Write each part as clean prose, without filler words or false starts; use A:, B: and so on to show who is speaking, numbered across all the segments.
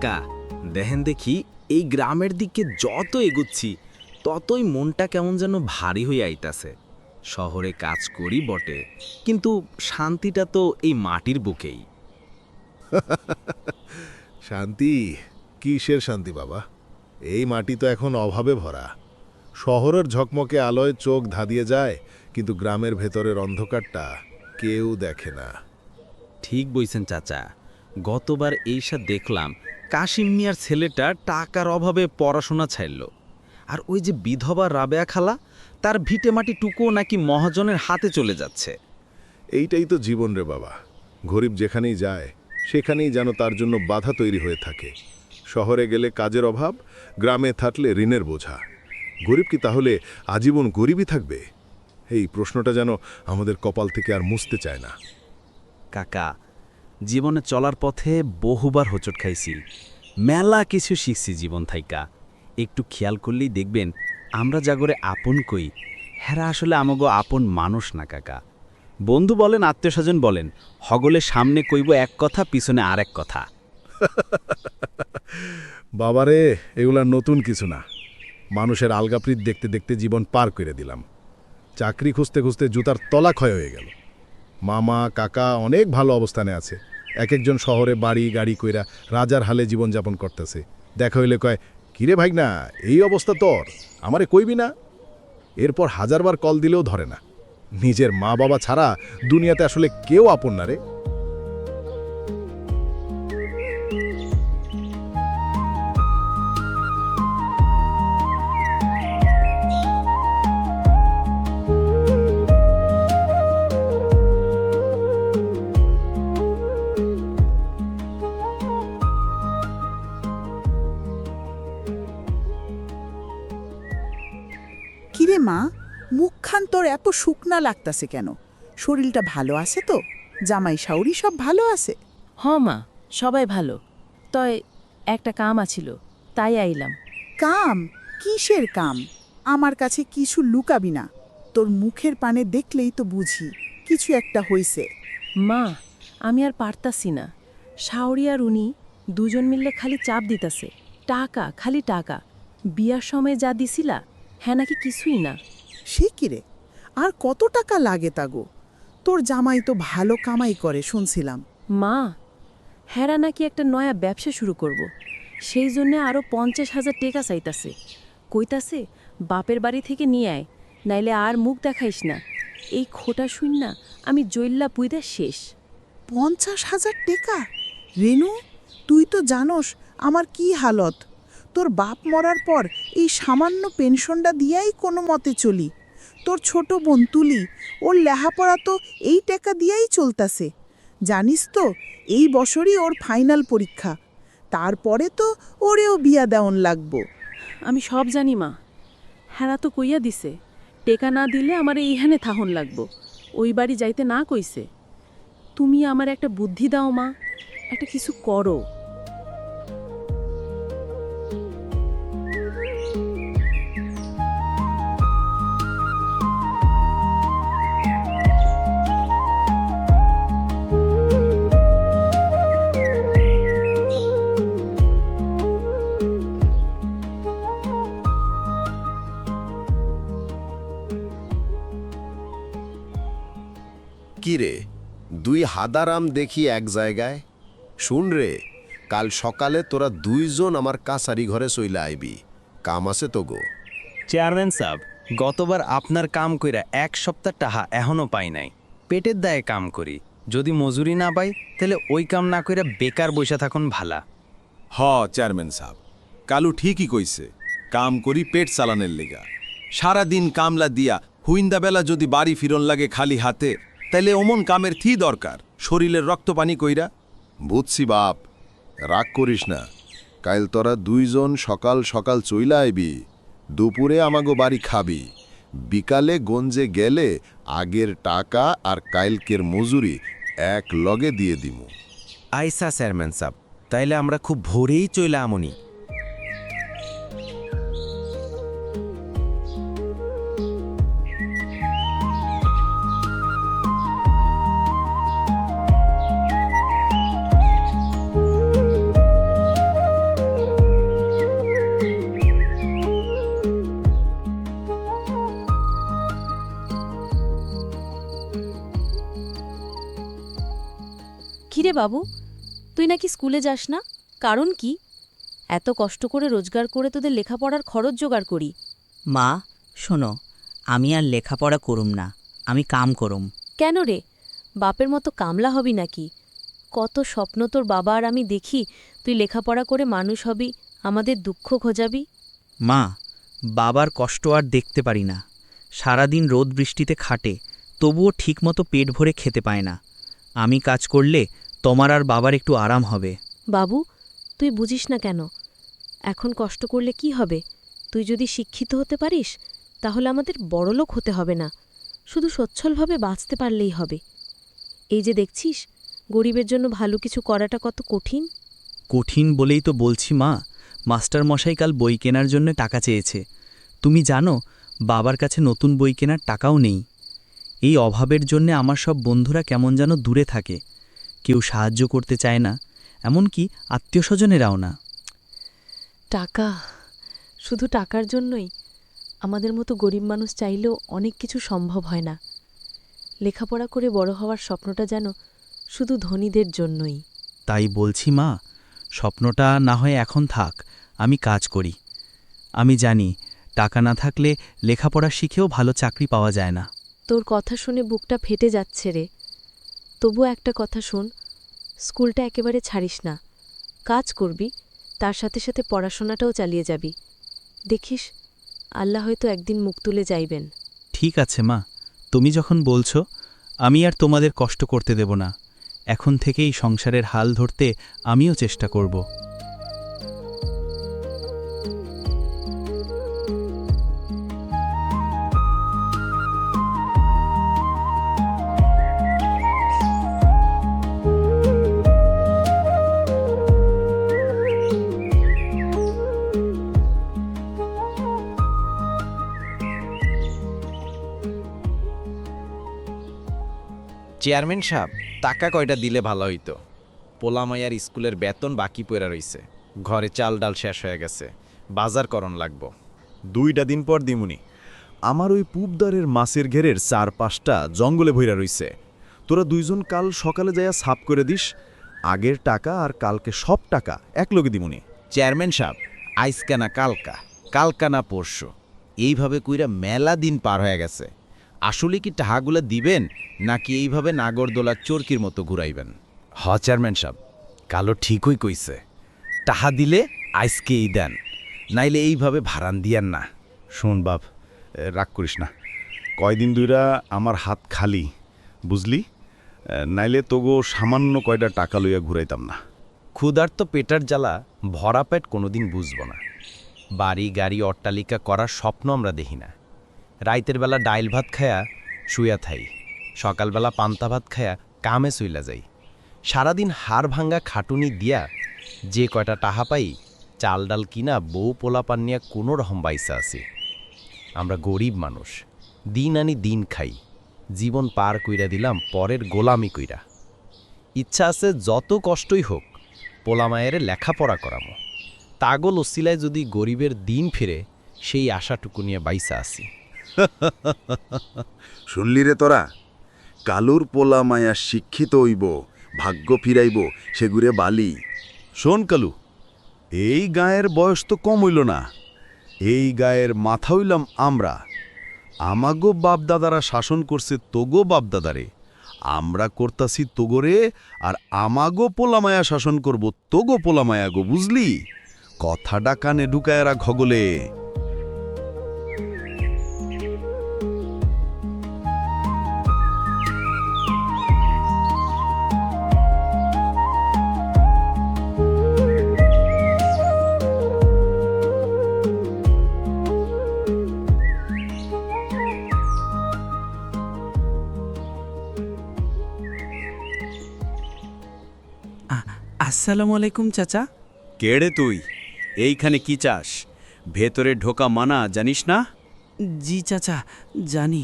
A: কাকা দেখেন দেখি এই গ্রামের দিকে যত এগুচ্ছি ততই মনটা কেমন যেন ভারী হয়ে আইতাছে। শহরে কাজ করি বটে, কিন্তু শান্তিটা তো এই মাটির বুকেই।
B: শান্তি? কিসের শান্তি বাবা? এই মাটি তো এখন অভাবে ভরা। শহরের ঝকমকে আলোয় চোখ ধাঁধিয়ে যায়, কিন্তু গ্রামের ভেতরের অন্ধকারটা কেউ দেখে না।
A: ঠিক বইছেন চাচা, গতবার এইসা দেখলাম কাশিম মিয়ার ছেলেটা টাকার অভাবে পড়াশোনা ছাড়ল, আর ওই যে বিধবা রাবেয়া খালা, তার ভিটে মাটি টুকুও নাকি মহাজনের হাতে চলে যাচ্ছে।
B: এইটাই তো জীবন রে বাবা। গরিব যেখানেই যায় সেখানেই যেন তার জন্য বাধা তৈরি হয়ে থাকে। শহরে গেলে কাজের অভাব, গ্রামে থাকলে ঋণের বোঝা। গরিব কি তাহলে আজীবন গরিবই থাকবে? এই প্রশ্নটা যেন আমাদের কপাল থেকে আর মুছতে চায় না।
A: কাকা, জীবনে চলার পথে বহুবার হোঁচট খাইছি, মেলা কিছু শিখছি জীবন থাইকা। একটু খেয়াল করলেই দেখবেন আমরা জাগরে আপন কই, হেরা আসলে আমাগো আপন মানুষ না কাকা। বন্ধু বলেন, আত্মীয় স্বজন বলেন, হগলের সামনে কইব এক কথা, পিছনে আরেক কথা।
B: বাবারে, এগুলা নতুন কিছু না। মানুষের আলগাপ্রীত দেখতে দেখতে জীবন পার করে দিলাম। চাকরি খুঁজতে খুঁজতে জুতার তলা ক্ষয় হয়ে গেল। মামা কাকা অনেক ভালো অবস্থানে আছে, এক একজন শহরে বাড়ি গাড়ি কইরা রাজার হালে জীবনযাপন করতেছে। দেখা হইলে কয়, কিরে ভাই না, এই অবস্থা তোর, আমারে কইবি না? এরপর হাজারবার কল দিলেও ধরে না। নিজের মা বাবা ছাড়া দুনিয়াতে আসলে কেউ আপন না রে।
C: কিরে মা, মুখখান তোর এত শুকনা লাগতাছে কেন? শরীরটা ভালো আছে তো? জামাই শাউরি সব ভালো আছে?
D: হ মা, সবাই ভালো। তয় একটা কাম আছিল, তাই আইলাম।
C: কাম? কিসের কাম? আমার কাছে কিছু লুকাবি না। তোর মুখের পানে দেখলেই তো বুঝি কিছু একটা হইছে।
D: মা, আমি আর পারতাছি না। শাওরি আর উনি দুজন মিললে খালি চাপ দিতাছে। টাকা, খালি টাকা। বিয়ার সময় যা দিছিলা, হ্যাঁ নাকি কিছুই না।
C: সে কিরে, আর কত টাকা লাগে তাগো? তোর জামাই তো ভালো কামাই করে শুনছিলাম।
D: মা, হেরা নাকি একটা নয়া ব্যবসা শুরু করব। সেই জন্যে আরও 50,000 টাকা চাইতাছে। কইতাছে বাপের বাড়ি থেকে নিয়ে আয়, নাইলে আর মুখ দেখাইস না। এই খোটা শুন না আমি জৈল্লা পুইদা শেষ।
C: 50,000 টাকা? রেনু, তুই তো জানোস আমার কি হালত। তোর বাপ মরার পর এই সামান্য পেনশনটা দিয়াই কোনো মতে চলি। তোর ছোট বোন তুলি, ওর লেহাপড়া তো এই টাকা দিয়াই চলতাছে। জানিস তো, এই বছরই ওর ফাইনাল পরীক্ষা। তারপরে তো ওরেও বিয়া দেওয়ন লাগবো।
D: আমি সব জানি মা। হেরা তো কইয়া দিছে, টেকা না দিলে আমার এইখানে থাহন লাগবো, ওই বাড়ি যাইতে না কইছে। তুমি আমার একটা বুদ্ধি দাও মা, একটা কিছু করো।
E: কিরে, দুই হাদারাম দেখি এক জায়গায়। শুন রে, কাল সকালে তোরা দুইজন আমার কাছারি ঘরে চইলা আইবি, কাম আছে তো গো।
A: চেয়ারম্যান সাহেব, গতবার আপনার কাম কইরা 1 সপ্তাহ টাহা এখনো পাই নাই। পেটের দায়ে কাম করি, যদি মজুরি না পাই তাহলে ওই কাম না কইরা বেকার বইসা থাকুন ভালা।
F: হ চেয়ারম্যান সাহেব, কালু ঠিকই কইছে, কাম করি পেট চালানের লেগা। সারাদিন কামলা দিয়া হুইন্দা বেলা যদি বাড়ি ফিরন লাগে খালি হাতে, তাইলে অমন কামের থি দরকার, শরীরের রক্ত পানি কইরা।
E: বুঝছি বাপ, রাগ করিস না। কাল তোরা দুইজন সকাল সকাল চইলা আইবি, দুপুরে আমাগো বাড়ি খাবি, বিকালে গঞ্জে গেলে আগের টাকা আর কাইলকের মজুরি এক লগে দিয়ে দিমু।
A: আইসা চেয়ারম্যান সাহেব, তাইলে আমরা খুব ভোরেই চইলা আমনি।
D: কিরে বাবু, তুই নাকি স্কুলে যাস না? কারণ কি? এত কষ্ট করে রোজগার করে তোদের লেখাপড়ার খরচ জোগাড় করি।
G: মা শোনো, আমি আর লেখাপড়া করুম না, আমি কাম করুম।
D: কেন রে, বাপের মতো কামলা হবি নাকি? কত স্বপ্ন তোর বাবা আর আমি দেখি, তুই লেখাপড়া করে মানুষ হবি, আমাদের দুঃখ খোঁজাবি।
G: মা, বাবার কষ্ট আর দেখতে পারি না। সারাদিন রোদ বৃষ্টিতে খাটে, তবুও ঠিকমতো পেট ভরে খেতে পায় না। আমি কাজ করলে তোমার আর বাবার একটু আরাম হবে।
D: বাবু, তুই বুঝিস না কেন? এখন কষ্ট করলে কি হবে? তুই যদি শিক্ষিত হতে পারিস, তাহলে আমাদের বড়লোক হতে হবে না, শুধু সচ্ছলভাবে বাঁচতে পারলেই হবে। এই যে দেখছিস, গরিবের জন্য ভালো কিছু করাটা কত কঠিন।
A: কঠিন বলেই তো বলছি মা, মাস্টার মশাই কাল বই কেনার জন্য টাকা চেয়েছে। তুমি জানো বাবার কাছে নতুন বই কেনার টাকাও নেই। এই অভাবের জন্য আমার সব বন্ধুরা কেমন যেন দূরে থাকে, কেউ সাহায্য করতে চায় না, এমনকি আত্মীয়স্বজনেরাও না।
D: টাকা, শুধু টাকার জন্যই আমাদের মতো গরিব মানুষ চাইলেও অনেক কিছু সম্ভব হয় না। লেখাপড়া করে বড় হওয়ার স্বপ্নটা যেন শুধু ধনীদের জন্যই।
A: তাই বলছি মা, স্বপ্নটা না হয় এখন থাক, আমি কাজ করি। আমি জানি টাকা না থাকলে লেখাপড়া শিখেও ভালো চাকরি পাওয়া যায় না।
D: তোর কথা শুনে বুকটা ফেটে যাচ্ছে রে। তবু একটা কথা শোন, স্কুলটা একেবারে ছাড়িস না। কাজ করবি, তার সাথে সাথে পড়াশোনাটাও চালিয়ে যাবি। দেখিস, আল্লাহ হয়তো একদিন মুখ তুলে যাইবেন।
A: ঠিক আছে মা, তুমি যখন বলছো, আমি আর তোমাদের কষ্ট করতে দেব না। এখন থেকেই সংসারের হাল ধরতে আমিও চেষ্টা করব।
H: চেয়ারম্যান সাহেব, টাকা কয়টা দিলে ভালো হইতো? পোলামাইয়ার স্কুলের বেতন বাকি পড়া রইছে, ঘরে চাল ডাল শেষ হয়ে গেছে, বাজার করণ লাগবো।
F: 2টা দিন পর দিমুনি। আমার ওই পূবদারের মাছের ঘেরের 4-5টা জঙ্গলে ভইরা রইছে। তোরা 2জন কাল সকালে যাইয়া সাফ করে দিস। আগের টাকা আর কালকে সব টাকা একলগে দিমুনি।
H: চেয়ারম্যান সাহেব, আইসকা না কালকা, কালকা না পরশু, এইভাবে কইরা মেলা দিন পার হয়ে গেছে। আসলে কি টাকাগুলো দিবেন, নাকি এইভাবে নাগরদোলার চরকির মতো ঘুরাইবেন?
A: চেয়ারম্যান সাহেব, কালো ঠিকই কইছে। টাহা দিলে আইসকেই দেন, নাইলে এইভাবে ভাড়ান দিয়ান না।
B: শোন বাপ, রাগ করিস না। কয়দিন দুইরা আমার হাত খালি, বুঝলি? নাইলে তোগো সামান্য কয়টা টাকা লইয়া ঘুরাইতাম না।
A: ক্ষুধার্ত পেটার জ্বালা ভরা পেট কোনোদিন বুঝব না। বাড়ি গাড়ি অট্টালিকা করার স্বপ্ন আমরা দেখি না। রাইতের বেলা ডাইল ভাত খায়া শুয়া থাই, সকালবেলা পান্তা ভাত খায়া কামে চইলা যাই। সারাদিন হাড় ভাঙ্গা খাটুনি দিয়া যে কয়টা টাহা পাই, চাল ডাল কিনা বউ পোলা পান নিয়া কোনো রকম বাইসা আছি। আমরা গরিব মানুষ, দিন আনি দিন খাই, জীবন পার কইরা দিলাম পরের গোলামি কইরা। ইচ্ছা আছে যত কষ্টই হোক পোলামায়ের লেখাপড়া করামো, তাগল ওসিলায় যদি গরিবের দিন ফিরে, সেই আশাটুকু নিয়ে বাইসা আছি।
I: শুনলি রে তোরা, কালুর পোলা মায়া শিক্ষিত হইব, ভাগ্য ফিরাইব, সেগুরে বালি।
B: শোন কালু, এই গায়ের বয়স তো কম হইল না। এই গায়ের মাথা হইলাম আমরা। আমাগো বাপদাদারা শাসন করছে তোগো বাপদাদারে, আমরা করতাছি তোগরে, আর আমাগো পোলামায়া শাসন করব তোগো পোলামায়া গো, বুঝলি? কথাটা কানে ঢুকায়রা ঘগলে।
J: আসসালামু আলাইকুম চাচা।
A: কেড়ে তুই এইখানে কি চাস? ভেতরে ঢোকা মানা, জানিস না?
J: জি চাচা জানি,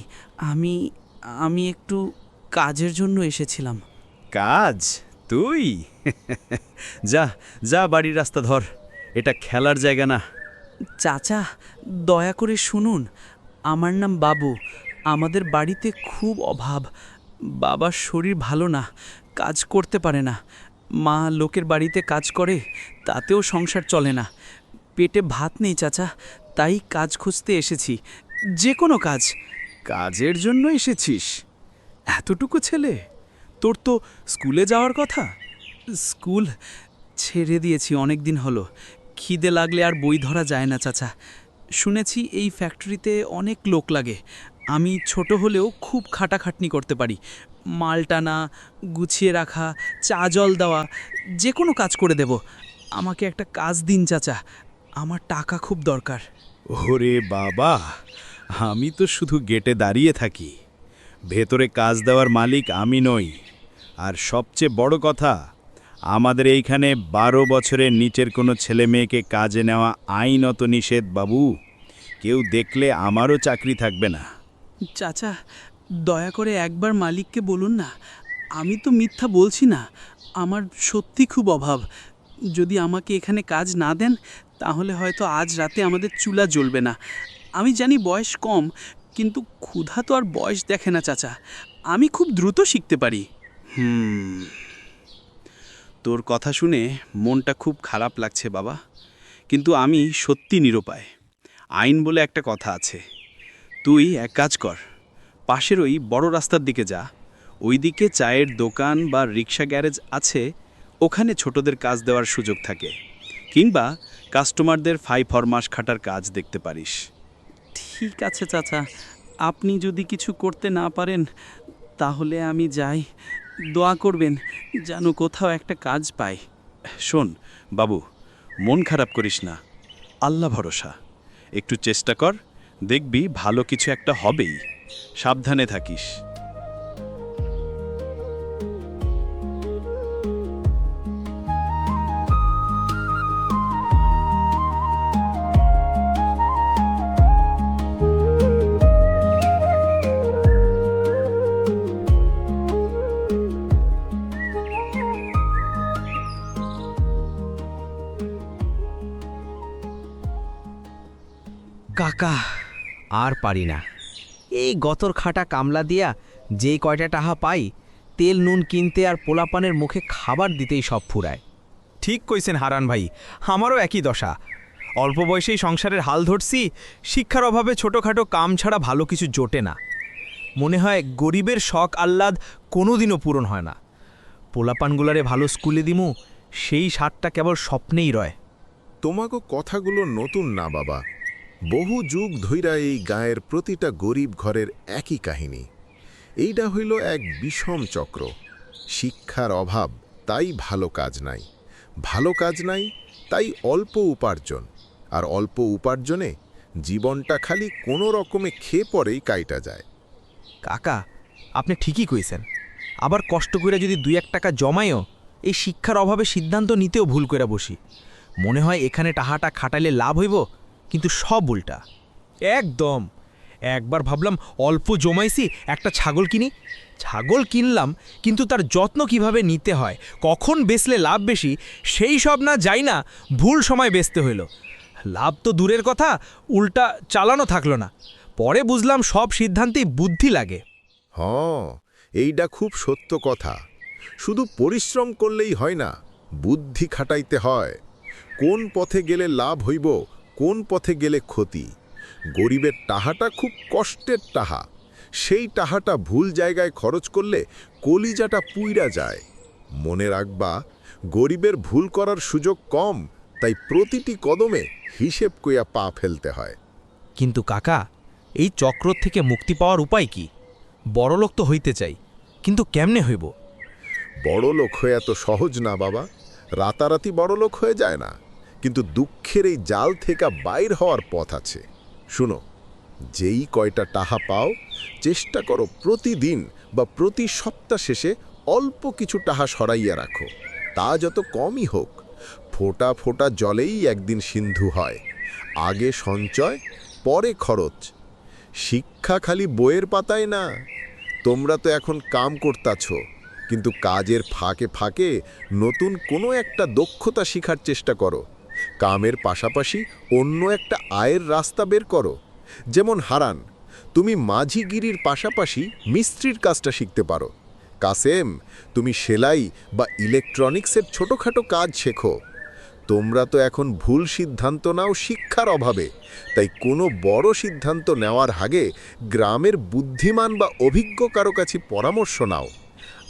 J: আমি একটু কাজের জন্য এসেছিলাম।
A: কাজ? তুই যা যা, বাড়ির রাস্তা ধর, এটা খেলার জায়গা না।
J: চাচা দয়া করে শুনুন, আমার নাম বাবু। আমাদের বাড়িতে খুব অভাব, বাবার শরীর ভালো না, কাজ করতে পারে না। মা লোকের বাড়িতে কাজ করে, তাতেও সংসার চলে না। পেটে ভাত নেই চাচা, তাই কাজ খুঁজতে এসেছি, যে কোনো কাজ।
K: কাজের জন্য এসেছিস? এতটুকু ছেলে, তোর তো স্কুলে যাওয়ার কথা।
J: স্কুল ছেড়ে দিয়েছি অনেক দিন হলো। খিদে লাগলে আর বই ধরা যায় না চাচা। শুনেছি এই ফ্যাক্টরিতে অনেক লোক লাগে। আমি ছোট হলেও খুব খাটাখাটনি করতে পারি। মাল টানা, গুছিয়ে রাখা, চা জল দেওয়া, যে কোনো কাজ করে দেব। আমাকে একটা কাজ দিন চাচা, আমার টাকা খুব দরকার।
K: ওরে বাবা, আমি তো শুধু গেটে দাঁড়িয়ে থাকি। ভেতরে কাজ দেওয়ার মালিক আমি নই। আর সবচেয়ে বড় কথা, আমাদের এইখানে 12 বছরের নিচের কোনো ছেলে মেয়েকে কাজে নেওয়া আইনত নিষেধ বাবু। কেউ দেখলে আমারও চাকরি থাকবে না।
J: চাচা, দয়া করে একবার মালিককে বলুন না। আমি তো মিথ্যা বলছি না, আমার সত্যি খুব অভাব। যদি আমাকে এখানে কাজ না দেন, তাহলে হয়তো আজ রাতে আমাদের চুলা জ্বলবে না। আমি জানি বয়স কম, কিন্তু ক্ষুধা তো আর বয়স দেখে না চাচা। আমি খুব দ্রুত শিখতে পারি।
K: তোর কথা শুনে মনটা খুব খারাপ লাগছে বাবা, কিন্তু আমি সত্যি নিরুপায়। আইন বলে একটা কথা আছে। তুই এক কাজ কর, পাশের ওই বড় রাস্তার দিকে যা। ওইদিকে চায়ের দোকান বা রিক্সা গ্যারেজ আছে, ওখানে ছোটদের কাজ দেওয়ার সুযোগ থাকে। কিংবা কাস্টমারদের 5 মাস খাটার কাজ দেখতে পারিস।
J: ঠিক আছে চাচা, আপনি যদি কিছু করতে না পারেন, তাহলে আমি যাই। দোয়া করবেন যেন কোথাও একটা কাজ পাই।
K: শোন বাবু, মন খারাপ করিস না, আল্লাহ ভরসা। একটু চেষ্টা কর, দেখবি ভালো কিছু একটা হবেই। সাবধানে থাকিস।
H: কাকা, আর পারি না। এই গতর খাটা কামলা দিয়া যেই কয়টা টাকা পাই, তেল নুন কিনতে আর পোলাপানের মুখে খাবার দিতেই সব ফুরায়।
L: ঠিক কইছেন হারান ভাই, আমারও একই দশা। অল্প বয়সেই সংসারের হাল ধরছি, শিক্ষার অভাবে ছোটোখাটো কাম ছাড়া ভালো কিছু জোটে না। মনে হয় গরিবের শখ আহ্লাদ কোনোদিনও পূরণ হয় না। পোলাপানগুলারে ভালো স্কুলে দিমু, সেই স্বাদটা কেবল স্বপ্নেই রয়।
E: তোমাগো কথাগুলো নতুন না বাবা। বহু যুগ ধইরা এই গায়ের প্রতিটা গরিব ঘরের একই কাহিনী। এইটা হইল এক বিষম চক্র। শিক্ষার অভাব, তাই ভালো কাজ নাই। ভালো কাজ নাই, তাই অল্প উপার্জন। আর অল্প উপার্জনে জীবনটা খালি কোনো রকমে খেয়ে পরেই কাইটা যায়।
L: কাকা, আপনি ঠিকই কইছেন। আবার কষ্ট করে যদি 2-1 টাকা জমাইও এই শিক্ষার অভাবে সিদ্ধান্ত নিতেও ভুল করে বসি। মনে হয় এখানে টাহাটা খাটাইলে লাভ হইব, কিন্তু সব উল্টা। একদম। একবার ভাবলাম অল্প জমাইছি, একটা ছাগল কিনি। ছাগল কিনলাম, কিন্তু তার যত্ন কিভাবে নিতে হয়, কখন বেচলে লাভ বেশি, সেই সব না যাই না, ভুল সময় বেচতে হইল। লাভ তো দূরের কথা, উল্টা চালানো থাকলো না। পরে বুঝলাম সব সিদ্ধান্তেই বুদ্ধি লাগে।
E: এইটা খুব সত্য কথা। শুধু পরিশ্রম করলেই হয় না, বুদ্ধি খাটাইতে হয়। কোন পথে গেলে লাভ হইব, কোন পথে গেলে ক্ষতি। গরিবের টাহাটা খুব কষ্টের টাহা। সেই টাহাটা ভুল জায়গায় খরচ করলে কলিজাটা পুইরা যায়। মনে রাখবা, গরিবের ভুল করার সুযোগ কম, তাই প্রতিটি কদমে হিসেব কইয়া পা ফেলতে হয়।
L: কিন্তু কাকা, এই চক্র থেকে মুক্তি পাওয়ার উপায় কি? বড়লোক তো হইতে চাই, কিন্তু কেমনে হইব?
E: বড়লোক হয়ে এত সহজ না বাবা। রাতারাতি বড়লোক হয়ে যায় না, কিন্তু দুঃখের এই জাল থেকে বাইর হওয়ার পথ আছে। শুনো, যেই কয়টা টাহা পাও, চেষ্টা করো প্রতিদিন বা প্রতি সপ্তাহ শেষে অল্প কিছু টাহা সরাইয়া রাখো। তা যত কমই হোক, ফোঁটা ফোঁটা জলেই একদিন সিন্ধু হয়। আগে সঞ্চয়, পরে খরচ। শিক্ষা খালি বইয়ের পাতায় না। তোমরা তো এখন কাম করতাছ, কিন্তু কাজের ফাঁকে ফাঁকে নতুন কোনো একটা দক্ষতা শিখার চেষ্টা করো। কামের পাশাপাশি অন্য একটা আয়ের রাস্তা বের করো। যেমন হারান, তুমি মাঝিগিরির পাশাপাশি মিস্ত্রির কাজটা শিখতে পারো। কাসেম, তুমি সেলাই বা ইলেকট্রনিক্সের ছোটখাটো কাজ শেখো। তোমরা তো এখন ভুল সিদ্ধান্ত নাও শিক্ষার অভাবে, তাই কোনো বড় সিদ্ধান্ত নেওয়ার আগে গ্রামের বুদ্ধিমান বা অভিজ্ঞ কারো কাছে পরামর্শ নাও।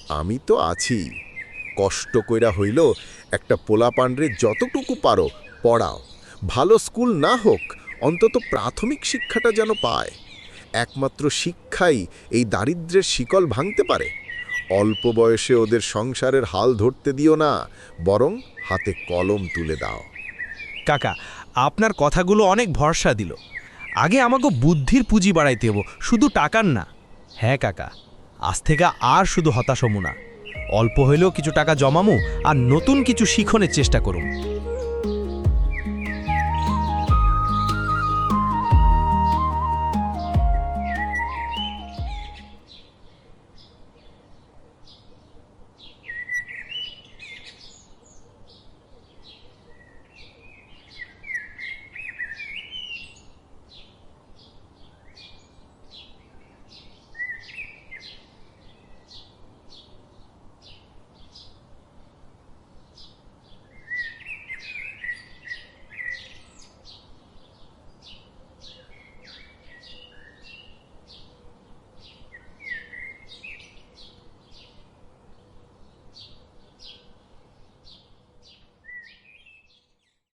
E: আমি তো আছি, কষ্ট কইরা হইল একটা পোলাপান্ডরে যতটুকু পারো পড়াও। ভালো স্কুল না হোক, অন্তত প্রাথমিক শিক্ষাটা যেন পায়। একমাত্র শিক্ষাই এই দারিদ্র্যের শিকল ভাঙতে পারে। অল্প বয়সে ওদের সংসারের হাল ধরতে দিও না, বরং হাতে কলম তুলে দাও।
L: কাকা, আপনার কথাগুলো অনেক ভরসা দিল। আগে আমাকে বুদ্ধির পুঁজি বাড়াইতে হবো, শুধু টাকার না। হ্যাঁ কাকা, আজ থেকে আর শুধু হতাশ হমু না। অল্প হইলেও কিছু টাকা জমামু আর নতুন কিছু শিখনের চেষ্টা করুম।